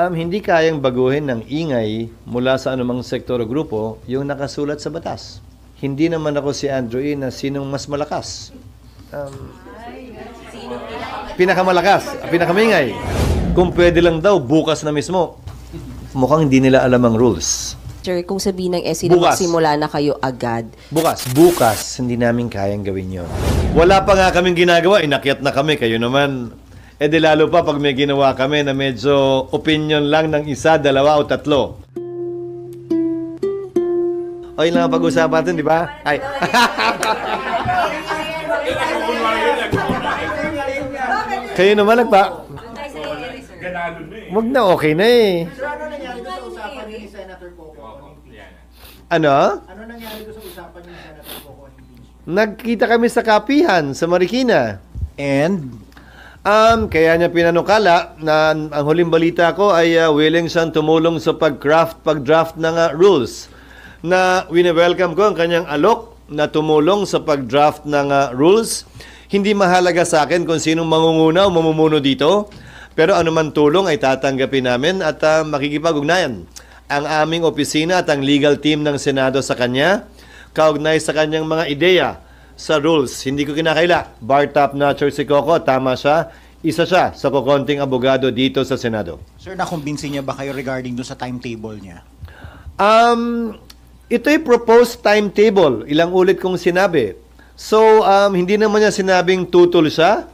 Hindi kayang baguhin ng ingay mula sa anumang sektor o grupo yung nakasulat sa batas. Hindi naman ako si Andrew E. na sinong mas malakas. Pinakamalakas, pinakamingay. Kung pwede lang daw, bukas na mismo. Mukhang hindi nila alam ang rules. Sir, kung sabihin ng SC na magsimula na kayo agad. Bukas, hindi namin kayang gawin yon. Wala pa nga kaming ginagawa, inakyat na kami, kayo naman. Di lalo pa pag may ginawa kami na medyo opinion lang ng isa, dalawa o tatlo. O yun lang ang pag-usapan natin, di ba? Ay. Kayo naman nagpa... Wag na, okay na eh. Sir, ano nangyari doon sa usapan ni Senator Coco? Ano? Ano nangyari doon sa usapan ni Senator Coco? Nagkita kami sa kapihan sa Marikina. And Kaya niya pinanukala na ang huling balita ko ay willing siyang tumulong sa pag-draft ng rules. Na wini-welcome ko ang kanyang alok na tumulong sa pag-draft ng rules. Hindi mahalaga sa akin kung sinong mangunguna o mamumuno dito, pero anuman tulong ay tatanggapin namin at makikipag-ugnayan ang aming opisina at ang legal team ng Senado sa kanya, kaugnay sa kanyang mga ideya sa rules. Hindi ko kinakaila. Bar top notcher si Coco, tama siya. Isa siya sa kukonting abogado dito sa Senado. sir, nakumbinsi niya ba kayo regarding doon sa timetable niya? Ito'y proposed timetable. Ilang ulit kong sinabi. So, hindi naman niya sinabing tutol siya.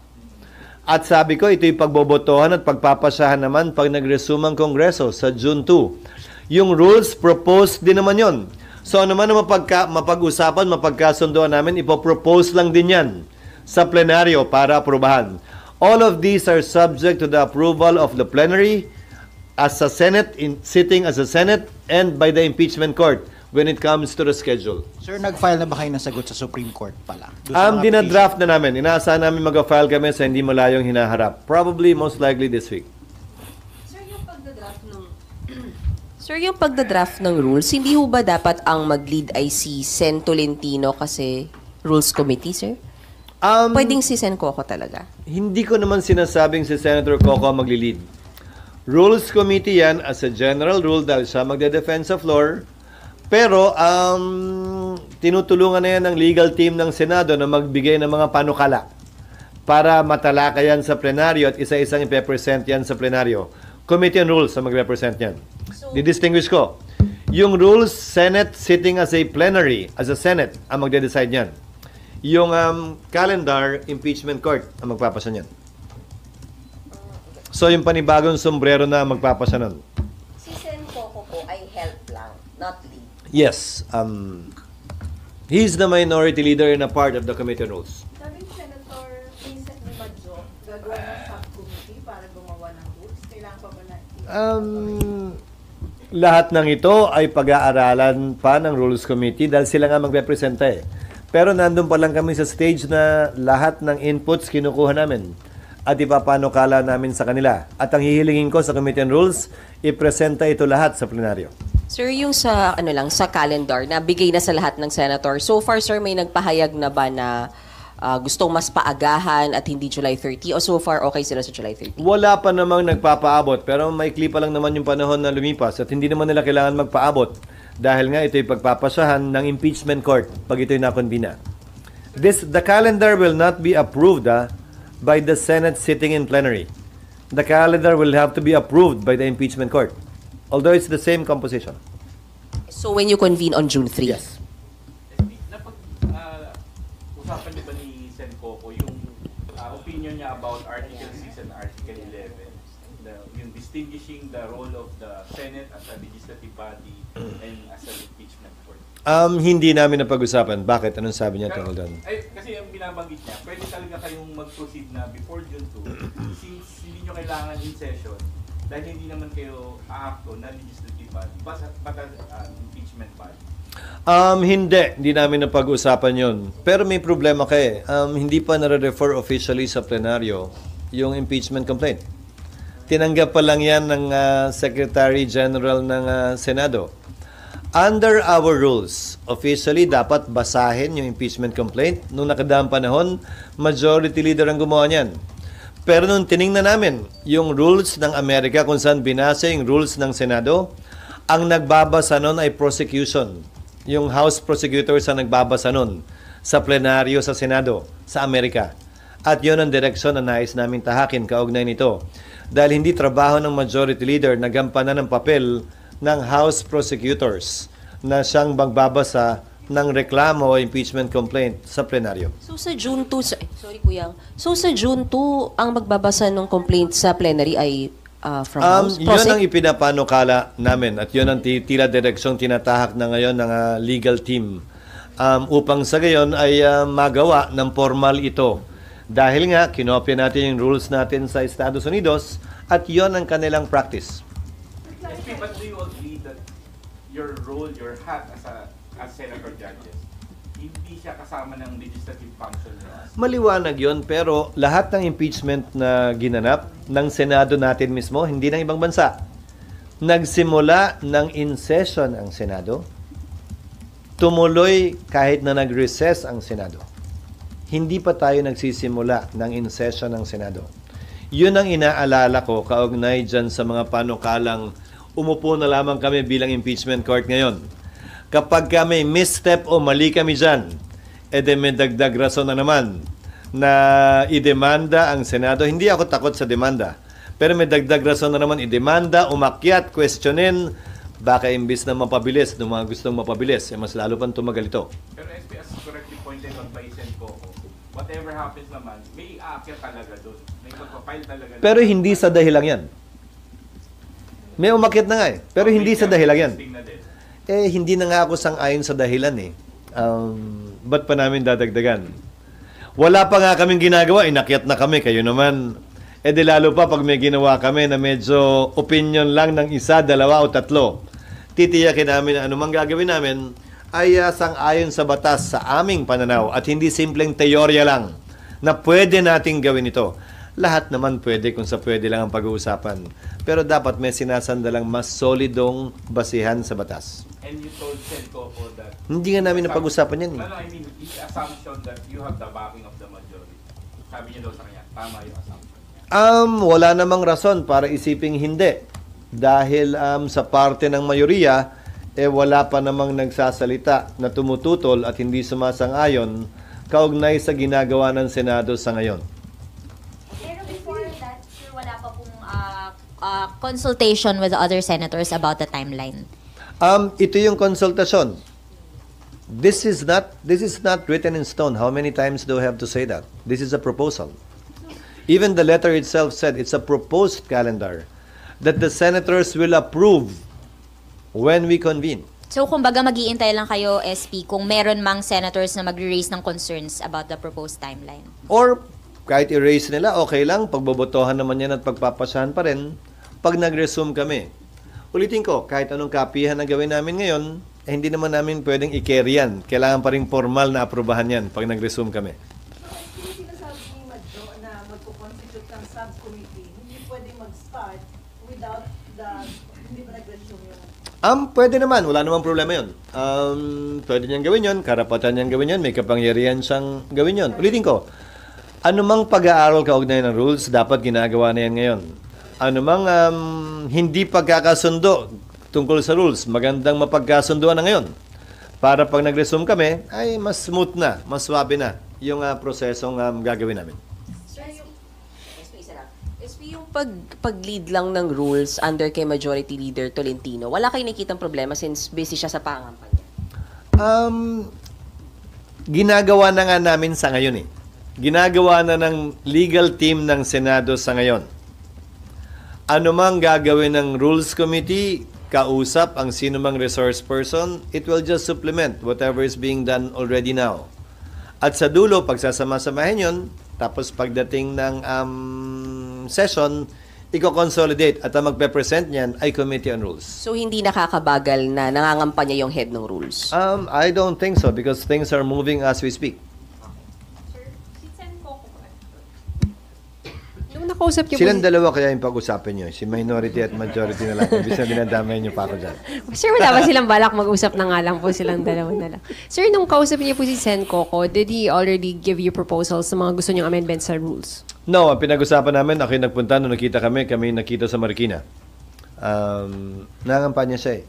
At sabi ko, ito'y pagbobotohan at pagpapasahan naman pag nag-resume ang Kongreso sa June 2. Yung rules, proposed din naman yon. So, ano man ang mapag-usapan, mapagkasundoan namin, ipopropose lang din yan sa plenaryo para aprobahan. All of these are subject to the approval of the plenary as a Senate, sitting as a Senate, and by the impeachment court when it comes to the schedule. Sir, nag-file na ba kayo ng sagot sa Supreme Court pala? Doon sa mga Dinadraft na namin. Inaasahan namin mag-file kami sa hindi malayong hinaharap. Probably, most likely this week. Sir, yung pagdadraft ng rules, hindi ho ba dapat ang mag-lead ay si Sen Tolentino kasi Rules Committee, sir? Pwedeng si Sen Coco talaga? Hindi ko naman sinasabing si Senator Coco magli-lead. Rules Committee yan as a general rule dahil siya magde-defend sa floor. Pero tinutulungan na yan ng legal team ng Senado na magbigay ng mga panukala para matalakayan sa plenaryo at isa-isang ipepresent yan sa plenaryo. Committee on Rules ang mag-represent yan. Didistinguish ko. Yung rules, Senate sitting as a plenary, as a Senate, ang magde-decide yan. Yung calendar, impeachment court ang magpapasa niyan. So, yung panibagong sombrero na magpapasa nun. Si Sen Coco po ay help lang, not lead. Yes. He's the minority leader and a part of the Committee on Rules. Sabi ni Senator Vincent Madjo, gagawa ng subcommittee para gumawa ng rules. Kailangan pa ba na lahat ng ito ay pag-aaralan pa ng Rules Committee dahil sila nga magrepresenta eh. Pero nandun pa lang kami sa stage na lahat ng inputs kinukuha namin at ipapanukala namin sa kanila. At ang hihilingin ko sa Committee on Rules, ipresenta ito lahat sa plenaryo. Sir, yung sa sa calendar na bigay na sa lahat ng senator. So far, sir, may nagpahayag na ba na gustong mas paagahan at hindi July 30 o so far okay sila sa July 30? Wala pa namang nagpapaabot pero maikli pa lang naman yung panahon na lumipas at hindi naman nila kailangan magpaabot dahil nga ito'y pagpapasahan ng impeachment court pag ito'y nakonbina. The calendar will not be approved by the Senate sitting in plenary. The calendar will have to be approved by the impeachment court. Although it's the same composition. So when you convene on June 3? Yes. Usapan niyo ba ni Sen Coco yung opinion niya about Article 6 and Article 11, yung distinguishing the role of the Senate as a legislative body and as an impeachment court? Hindi namin napag-usapan. Bakit? Anong sabi niya tungkol doon? Kasi ang binabanggit niya, pwede talaga kayong mag-proceed na before June 2 since hindi nyo kailangan in session dahil hindi naman kayo aakto na legislative body, but impeachment body. Hindi namin napag-usapan yon. Pero may problema kay hindi pa nare-refer officially sa plenaryo yung impeachment complaint. Tinanggap pa lang yan ng Secretary General ng Senado. Under our rules, officially dapat basahin yung impeachment complaint. Nung nakadaang panahon, majority leader ang gumawa niyan. Pero nung tiningnan namin yung rules ng Amerika kung saan binasa yung rules ng Senado, ang nagbabasa nun ay prosecution. Yung House prosecutors ang nagbabasa nun sa plenaryo sa Senado, sa Amerika. At yun ang direksyon na nais namin tahakin kaugnay nito. Dahil hindi trabaho ng majority leader na gampanan ng papel ng House prosecutors na siyang magbabasa ng reklamo o impeachment complaint sa plenaryo. So sa June 2, sorry Kuya. So sa June 2, ang magbabasa ng complaint sa plenary ay from House? Yun ang ipinapanukala namin at yun ang tila direksyong tinatahak na ngayon ng legal team upang sa gayon ay magawa ng formal ito. Dahil nga, kinopya natin yung rules natin sa Estados Unidos at yun ang kanilang practice. SP, but do you agree that your role, your hat as Senator Judges, hindi siya kasama ng legislative function niyo? Maliwanag yon, pero lahat ng impeachment na ginanap ng Senado natin mismo, hindi ng ibang bansa. Nagsimula ng in-session ang Senado, tumuloy kahit na nag-recess ang Senado. Hindi pa tayo nagsisimula ng in-session ng Senado. Yun ang inaalala ko kaugnay dyan sa mga panukalang umupo na lamang kami bilang impeachment court ngayon. Kapag kami misstep o mali kami dyan, may dagdag rason na naman na idemanda ang Senado. Hindi ako takot sa demanda, pero may dagdag rason na naman idemanda, umakyat, questionin, baka imbis na mapabilis, ng mga gustong mapabilis, mas lalo pang tumagal ito. Pero SP, as correctly pointed out by Sen Coco, whatever happens naman, may aakyat talaga doon. May magpapile talaga. Pero hindi sa dahilan yan. May umakyat na nga pero hindi sa dahilan yan. Hindi na nga ako sang-ayon sa dahilan ba't pa namin dadagdagan? Wala pa nga kaming ginagawa, inakyat na kami, kayo naman. Di lalo pa pag may ginawa kami na medyo opinion lang ng isa, dalawa o tatlo. Titiyakin namin na anumang gagawin namin ay sang-ayon sa batas sa aming pananaw at hindi simpleng teorya lang na pwede nating gawin ito. Lahat naman pwede kung sa pwede lang ang pag-uusapan. Pero dapat may sinasandalang mas solidong basihan sa batas. And you told Sen Coco that... Hindi nga namin napag-usapan yan. No, I mean, it's the assumption that you have the backing of the majority. Sabi niya daw sa kanya, tama yung assumption niya. Wala namang rason para isiping hindi. Dahil sa parte ng mayoriya, wala pa namang nagsasalita na tumututol at hindi sumasang-ayon kaugnay sa ginagawa ng Senado sa ngayon. Pero before that, sir, wala pa pong consultation with the other senators about the timeline. Ito yung konsultasyon. This is not written in stone. How many times do I have to say that? This is a proposal. Even the letter itself said it's a proposed calendar that the senators will approve when we convene. So, kumbaga mag-iintay lang kayo, SP, kung meron mang senators na magre-raise ng concerns about the proposed timeline. Or kahit i-raise nila, okay lang. Pagbobotohan naman yan at pagpapasahan pa rin pag nag-resume kami. Ulitin ko, kahit anong kapihan na gawin namin ngayon, hindi naman namin pwedeng i-carry yan. Kailangan pa rin formal na aprubahan yan pag nag-resume kami. Yung sinasabi ni Madjo na magpo-constitute ng subcommittee, hindi pwede mag-start without hindi ba nag-resume yun? Pwede naman. Wala namang problema yun. Pwede niyang gawin yun. Karapatan niyang gawin yun. May kapangyarihan siyang gawin yun. Ulitin ko, anumang pag-aaral kaugnay ng rules, dapat ginagawa na yan ngayon. Anumang hindi pagkakasundo tungkol sa rules, magandang mapagkasunduan na ngayon. Para pag nag-resume kami, ay mas smooth na, mas swabe na yung prosesong gagawin namin. SP, yung pag-lead lang ng rules under kay Majority Leader Tolentino, wala kayong nakikitang problema since busy siya sa pangampanya? Ginagawa na nga namin sa ngayon eh. Ginagawa na ng legal team ng Senado sa ngayon. Ano mang gagawin ng Rules Committee, kausap ang sino mang resource person, it will just supplement whatever is being done already now. At sa dulo, pagsasama-samahin yun, tapos pagdating ng session, i-consolidate at ang magpe-present niyan ay Committee on Rules. So hindi nakakabagal na nangangampanya yung head ng rules? I don't think so because things are moving as we speak. Nung nakausap niyo Silang dalawa kaya yung pag-usapan nyo. Si minority at majority na lang. Ibig na dinadamay nyo pa ako dyan. Sir, wala ba silang balak mag-usap na nga lang po silang dalawa na lang? Sir, nung kausap niyo po si Sen Coco, did he already give you proposals sa mga gusto niyong amendments sa rules? No, ang pinag-usapan namin, ako yung nagpunta, nung nakita kami nakita sa Marikina. Nangampanya siya eh.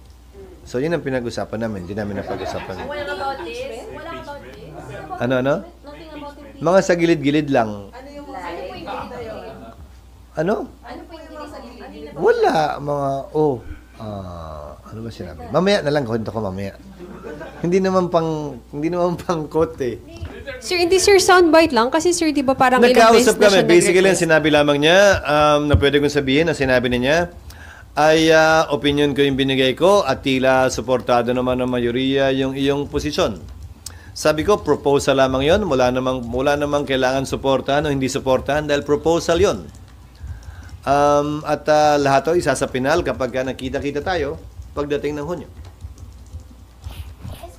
So, yun ang pinag-usapan namin. Hindi namin napag-usapan. Walang about this? Walang about this? Ano? Nothing about it. Mga sa gilid-gilid lang. Ano yung gilid na yun? Ano? Ano po yung mga sa gilid? Wala. Ano ba sinabi? Mamaya na lang, kwento ko mamaya. Hindi naman pang quote eh. Sir, hindi sir, soundbite lang. Kasi sir, di ba parang ilang beses Nagkausap na kami. siya Basically, ang nag-request. sinabi lamang niya, na pwede kong sabihin, na sinabi niya, ay opinion ko yung binigay ko at tila suportado naman ng mayoriya yung iyong posisyon. Sabi ko, proposal lamang yon. Wala namang kailangan suportahan o hindi suportahan dahil proposal yon. Lahat to isa sa pinal kapag nakita-kita tayo pagdating ng Hunyo.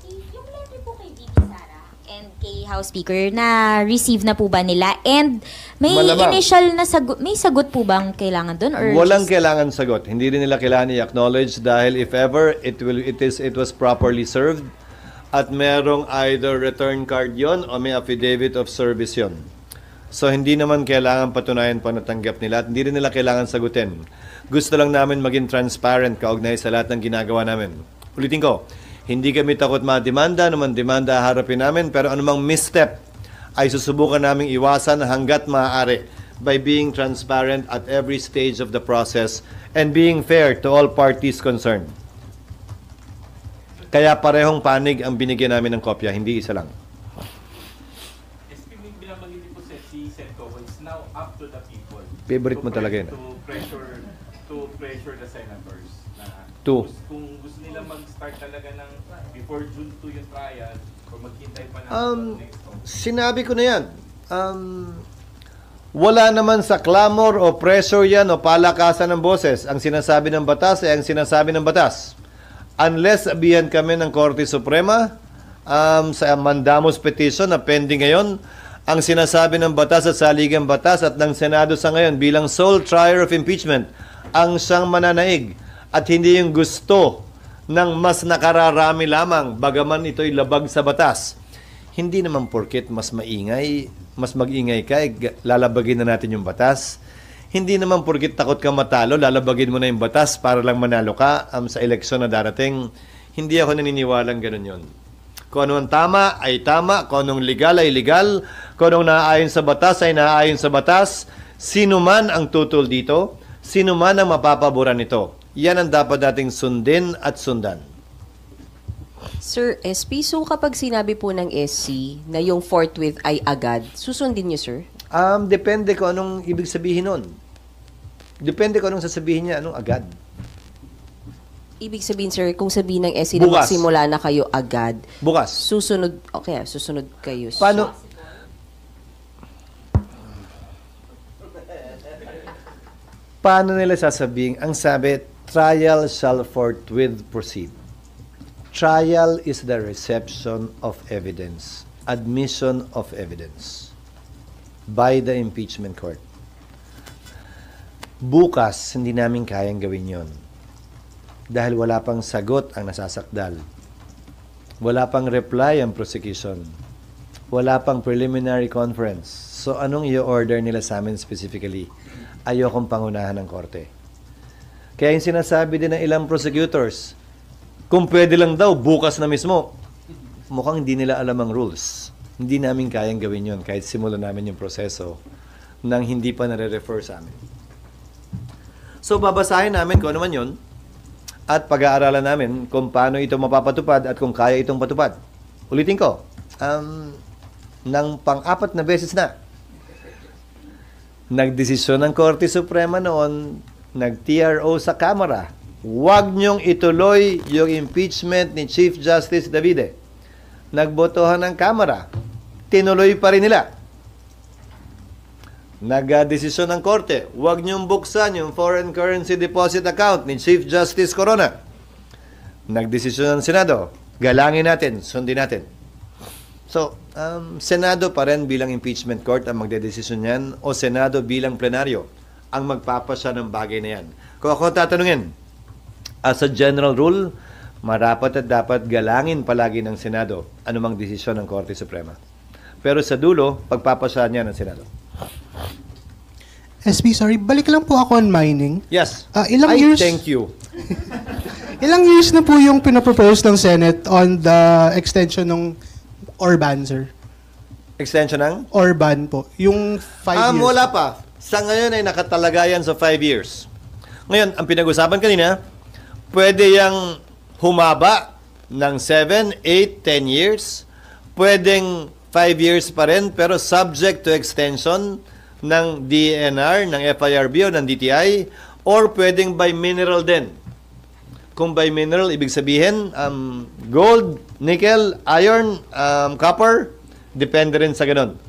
Yung letter po kay VP Sara and kay House Speaker na receive na po ba nila? And may Malamang. initial na sagot, may sagot po bang kailangan doon? Or Walang just- kailangan sagot. Hindi rin nila kailangan i-acknowledge dahil if ever it was properly served at merong either return card yon o may affidavit of service yon. So hindi naman kailangan patunayan pa natanggap nila at hindi rin nila kailangan sagutin. Gusto lang namin maging transparent kaugnay sa lahat ng ginagawa namin. Ulitin ko, hindi kami takot mademanda, naman demanda harapin namin, pero anumang misstep ay susubukan naming iwasan hanggat maaari by being transparent at every stage of the process and being fair to all parties concerned. Kaya parehong panig ang binigyan namin ng kopya, hindi isa lang. SP, binabanggit po si Sen Coco, it's now up to the people. Favorite mo talaga yun. To pressure the senators. Na To. Kung gusto nila mag-start talaga ng before June 2 yung trial, or maghintay pa ng next month. Sinabi ko na yan. Wala naman sa clamor o pressure yan o palakasan ng boses. Ang sinasabi ng batas ay ang sinasabi ng batas. Unless sabihan kami ng Korte Suprema sa mandamus petition na pending ngayon, ang sinasabi ng batas at saligang batas at ng Senado sa ngayon bilang sole trier of impeachment ang siyang mananaig at hindi yung gusto ng mas nakararami lamang bagaman ito'y labag sa batas. Hindi naman porket mas mag-ingay ka, lalabagin na natin yung batas. Hindi naman porket takot ka matalo, lalabagin mo na yung batas para lang manalo ka sa eleksyon na darating. Hindi ako naniniwalang ganun yon. Kung ano ang tama ay tama, kung anong legal ay legal, kung anong naaayon sa batas ay naaayon sa batas. Sino man ang tutol dito, sino man ang mapapaboran nito. Yan ang dapat nating sundin at sundan. Sir SP, so kapag sinabi po ng SC na yung forthwith ay agad, susundin niyo, sir? Depende kung anong ibig sabihin nun. Depende kung anong sasabihin niya, anong agad. Ibig sabihin, sir, kung sabihin ng SC na Bukas. magsimula na kayo agad, Bukas. susunod kayo. Paano? Paano nila sasabihin? Ang sabi, trial shall forthwith proceed. Trial is the reception of evidence, admission of evidence by the impeachment court. Bukas, hindi namin kayang gawin yon. Dahil wala pang sagot ang nasasakdal. Wala pang reply ang prosecution. Wala pang preliminary conference. So, anong i-order nila sa amin specifically? Ayokong pangunahan ng korte. Kaya yung sinasabi din ng ilang prosecutors, kung pwede lang daw, bukas na mismo. Mukhang hindi nila alam ang rules. Hindi namin kayang gawin yon kahit simulan namin yung proseso nang hindi pa nare-refer sa amin. So, babasahin namin kung ano man yun at pag-aaralan namin kung paano ito mapapatupad at kung kaya itong patupad. Ulitin ko, ng pang-apat na beses na, nagdesisyon ng Korte Suprema noon, nag-TRO sa Kamara, huwag niyong ituloy yung impeachment ni Chief Justice Davide. Nagbotohan ng Kamara, tinuloy pa rin nila. Nag-desisyon ng Korte, huwag niyong buksan yung foreign currency deposit account ni Chief Justice Corona. Nag-desisyon ng Senado, galangin natin, sundin natin. So, Senado pa rin bilang impeachment court ang magdedesisyon yan o Senado bilang plenaryo ang magpapasya ng bagay na yan. Kung ako tatanungin, as a general rule, marapat at dapat galangin palagi ng Senado anumang desisyon ng Korte Suprema. Pero sa dulo, pagpapasya niya ng Senado. SB, sorry, balik lang po ako on mining. Yes. Ilang I years- thank you. Ilang years na po yung pinapropose ng Senate on the extension ng Orban, sir? Extension ng? Orban po. Yung 5 years. Wala pa. Sa ngayon ay nakatalagayan sa 5 years. Ngayon, ang pinag-usapan kanina, pwede yang humaba ng 7, 8, 10 years. Pwedeng 5 years pa rin, pero subject to extension ng DNR, ng FIRB o ng DTI, or pwedeng by mineral din. Kung by mineral, ibig sabihin, gold, nickel, iron, copper, depende rin sa ganun.